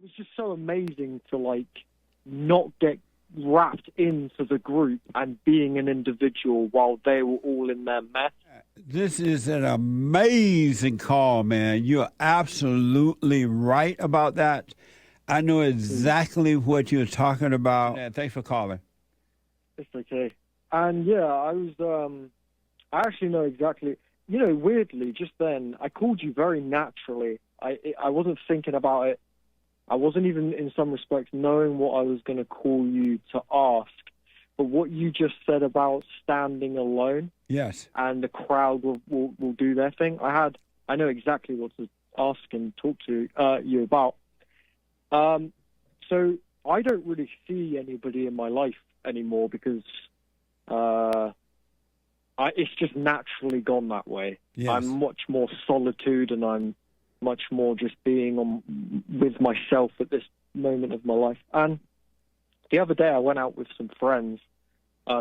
it was just so amazing to like not get wrapped into the group and being an individual while they were all in their mess. This is an amazing call, man. You're absolutely right about that. I know exactly what you're talking about. Yeah, thanks for calling. It's okay. And yeah, I actually know exactly, you know, weirdly, just then, I called you very naturally. I wasn't thinking about it. I wasn't even, in some respects, knowing what I was going to call you to ask. But what you just said about standing alone, yes, and the crowd will do their thing. I know exactly what to ask and talk to you about. So I don't really see anybody in my life anymore because it's just naturally gone that way. Yes. I'm much more solitude, and I'm much more just being with myself at this moment of my life. And the other day I went out with some friends,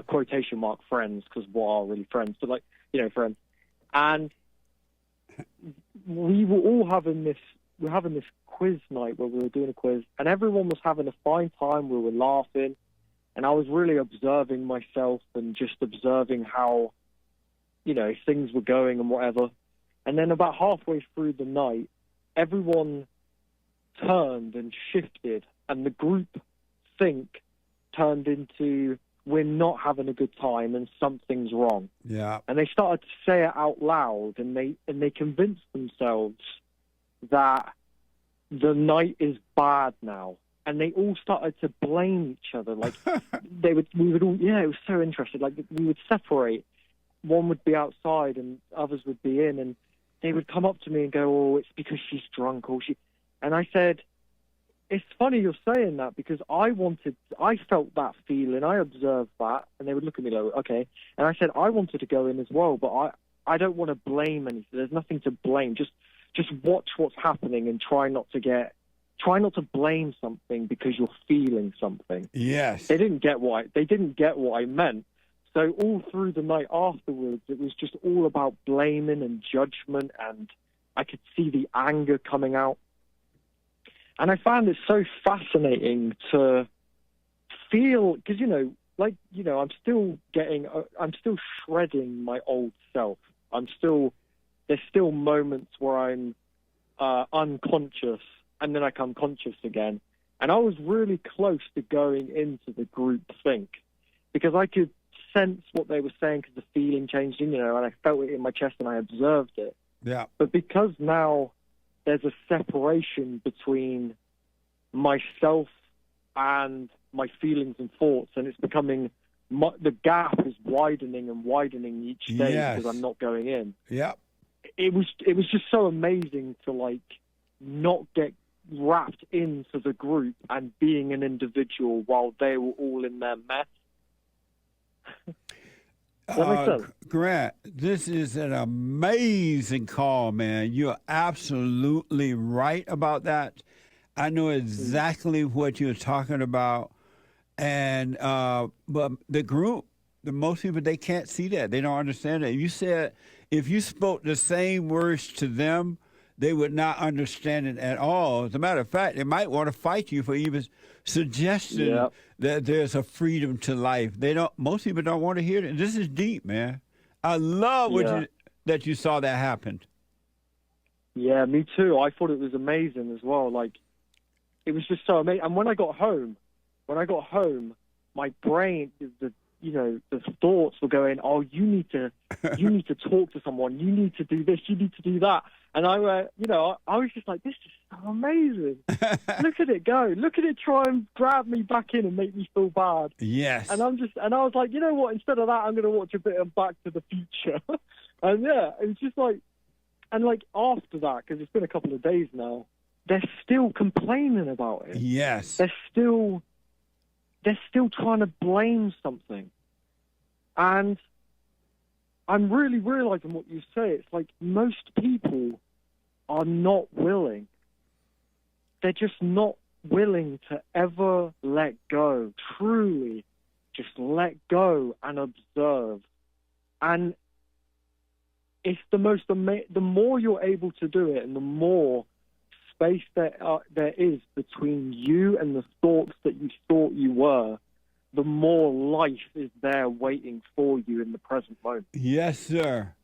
quotation mark friends, because what are really friends? But like, you know, friends. And we were all having this quiz night where we were doing a quiz, and everyone was having a fine time. We were laughing, and I was really observing myself and just observing how, you know, things were going and whatever. And then about halfway through the night, everyone turned and shifted, and the group think turned into, we're not having a good time and something's wrong. Yeah. And they started to say it out loud, and they convinced themselves that the night is bad now. And they all started to blame each other. Like we would all, yeah, it was so interesting. Like we would separate. One would be outside and others would be in, and they would come up to me and go, "Oh, it's because she's drunk," or she. And I said, "It's funny you're saying that because I felt that feeling. I observed that," and they would look at me like, "Okay." And I said, "I wanted to go in as well, but I don't want to blame anything. There's nothing to blame. Just watch what's happening and try not to blame something because you're feeling something." Yes. They didn't get what I meant. So all through the night afterwards, it was just all about blaming and judgment, and I could see the anger coming out. And I found it so fascinating to feel, because, you know, like, you know, I'm still shredding my old self. There's still moments where I'm unconscious, and then I come conscious again. And I was really close to going into the group think, because I could sense what they were saying because the feeling changed, you know, and I felt it in my chest and I observed it. Yeah. But because now there's a separation between myself and my feelings and thoughts, and it's becoming, the gap is widening and widening each day. Yes. Because I'm not going in. Yeah. It was just so amazing to like not get wrapped into the group and being an individual while they were all in their mess. Grant, this is an amazing call, man. You're absolutely right about that. I know exactly what you're talking about. And but the group, most people, they can't see that. They don't understand that. You said if you spoke the same words to them, they would not understand it at all. As a matter of fact, they might want to fight you for even suggesting that there's a freedom to life. Most people don't want to hear it. This is deep, man. I love that you saw that happen. Yeah, me too. I thought it was amazing as well. Like, it was just so amazing. And when I got home, my brain, the thoughts were going, "Oh, you need to talk to someone. You need to do this. You need to do that." And I was just like, "This is so amazing. Look at it go. Look at it try and grab me back in and make me feel bad." Yes. And I was like, you know what? Instead of that, I'm going to watch a bit of Back to the Future. And yeah, it was just like, and like after that, because it's been a couple of days now, they're still complaining about it. Yes. They're still trying to blame something. And I'm really realizing what you say. It's like most people are not willing. They're just not willing to ever let go, truly just let go and observe. And it's the more you're able to do it and the more space there is between you and the thoughts that you thought you were, the more life is there waiting for you in the present moment. Yes, sir.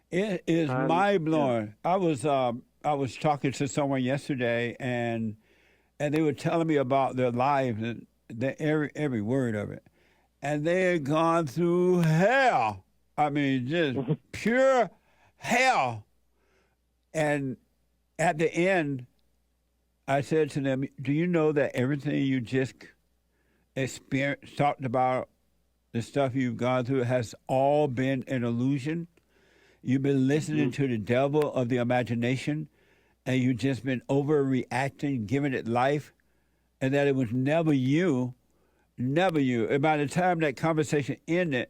It is mind-blowing. Yeah. I was talking to someone yesterday, and they were telling me about their lives and every word of it. And they had gone through hell. I mean, just pure hell. And at the end, I said to them, do you know that everything you just experienced, talked about, the stuff you've gone through, has all been an illusion? You've been listening to the devil of the imagination, and you've just been overreacting, giving it life, and that it was never you. Never you. And by the time that conversation ended,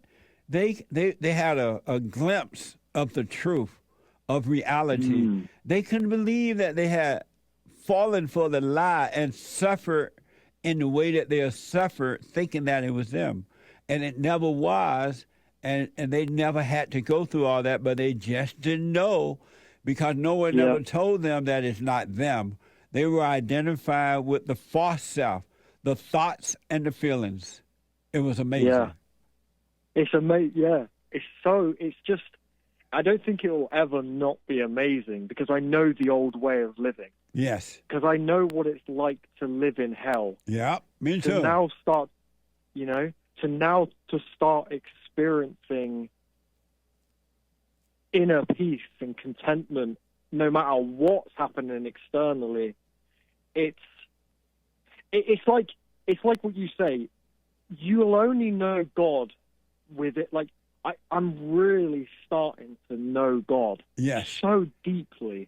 they had a glimpse of the truth, of reality. They couldn't believe that they had fallen for the lie and suffered in the way that they have suffered, thinking that it was them. And it never was, and they never had to go through all that, but they just didn't know, because no one ever told them that it's not them. They were identified with the false self, the thoughts and the feelings. It was amazing. Yeah. It's amazing. Yeah. It's just, I don't think it will ever not be amazing, because I know the old way of living. Yes. Because I know what it's like to live in hell. Yeah, me too. To start experiencing inner peace and contentment, no matter what's happening externally. It's like what you say. You'll only know God with it. Like, I'm really starting to know God. Yes. So deeply.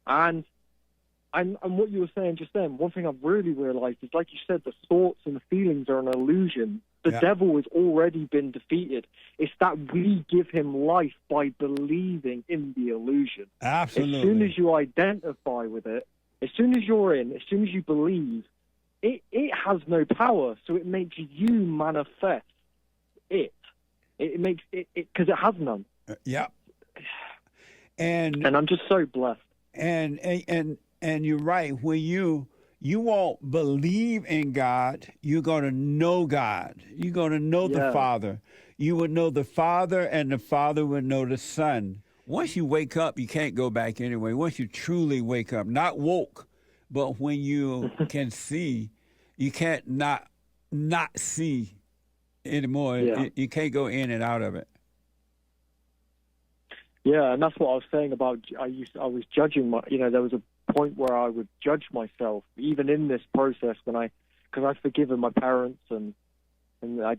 And what you were saying just then, one thing I've really realized is, like you said, the thoughts and the feelings are an illusion. The devil has already been defeated. It's that we give him life by believing in the illusion. Absolutely. As soon as you identify with it, as soon as you're in, as soon as you believe, it has no power, so it makes you manifest it. It makes it because it has none. Yeah. And I'm just so blessed. And you're right. When you won't believe in God, you're going to know God. You're going to know the Father. You would know the Father, and the Father would know the Son. Once you wake up, you can't go back anyway. Once you truly wake up, not woke, but when you can see, you can't not see anymore. Yeah. You can't go in and out of it. Yeah, and that's what I was saying about. I was judging there was a point where I would judge myself, even in this process, because I'd forgiven my parents and I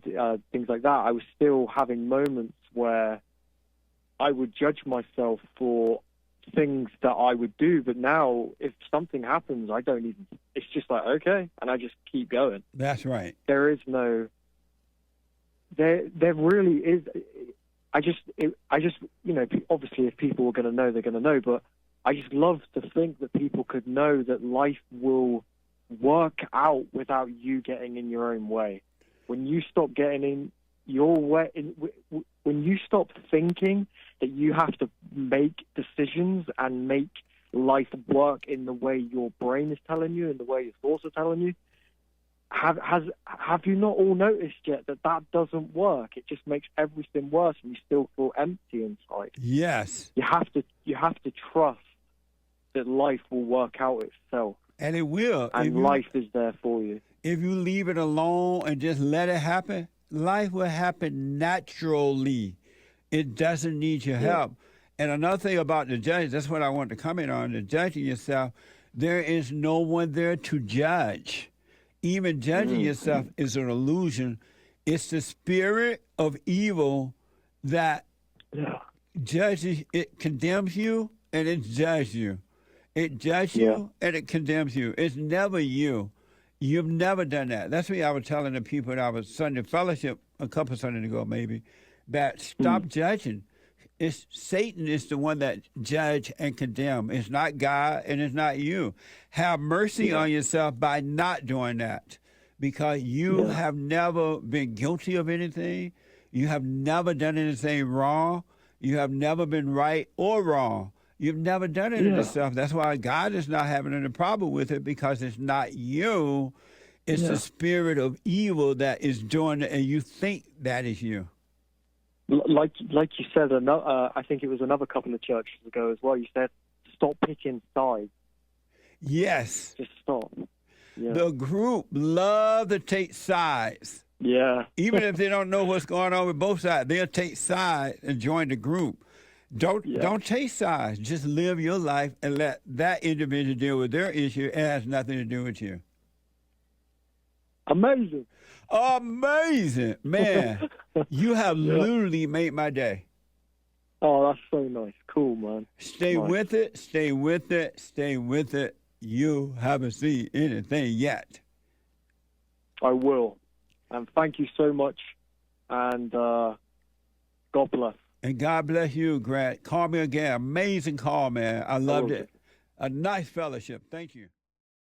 things like that. I was still having moments where I would judge myself for things that I would do. But now, if something happens, I don't even. It's just like, okay, and I just keep going. That's right. There is no. There really is. I just, obviously, if people are going to know, they're going to know. But I just love to think that people could know that life will work out without you getting in your own way. When you stop getting in your way, when you stop thinking that you have to make decisions and make life work in the way your brain is telling you and the way your thoughts are telling you, have you not all noticed yet that doesn't work? It just makes everything worse, and you still feel empty inside. Yes. You have to trust that life will work out itself. And it will. And life is there for you. If you leave it alone and just let it happen, life will happen naturally. It doesn't need your help. And another thing about the judge, that's what I want to comment on, the judging yourself, there is no one there to judge. Even judging yourself is an illusion. It's the spirit of evil that judges, it condemns you and it judges you. It judges you and it condemns you. It's never you. You've never done that. That's what I was telling the people at our Sunday fellowship a couple of Sundays ago, maybe, that stop judging. Satan is the one that judge and condemn. It's not God and it's not you. Have mercy on yourself by not doing that, because you have never been guilty of anything. You have never done anything wrong. You have never been right or wrong. You've never done any of this stuff. That's why God is not having any problem with it, because it's not you. It's the spirit of evil that is doing it, and you think that is you. Like you said, I think it was another couple of churches ago as well. You said, stop picking sides. Yes. Just stop. Yeah. The group love to take sides. Yeah. Even if they don't know what's going on with both sides, they'll take sides and join the group. Don't take sides. Just live your life and let that individual deal with their issue. It has nothing to do with you. Amazing. Amazing. Man, you have literally made my day. Oh, that's so nice. Cool, man. Stay with it. Stay with it. Stay with it. You haven't seen anything yet. I will. And thank you so much. And God bless. And God bless you, Grant. Call me again. Amazing call, man. I loved it. A nice fellowship. Thank you.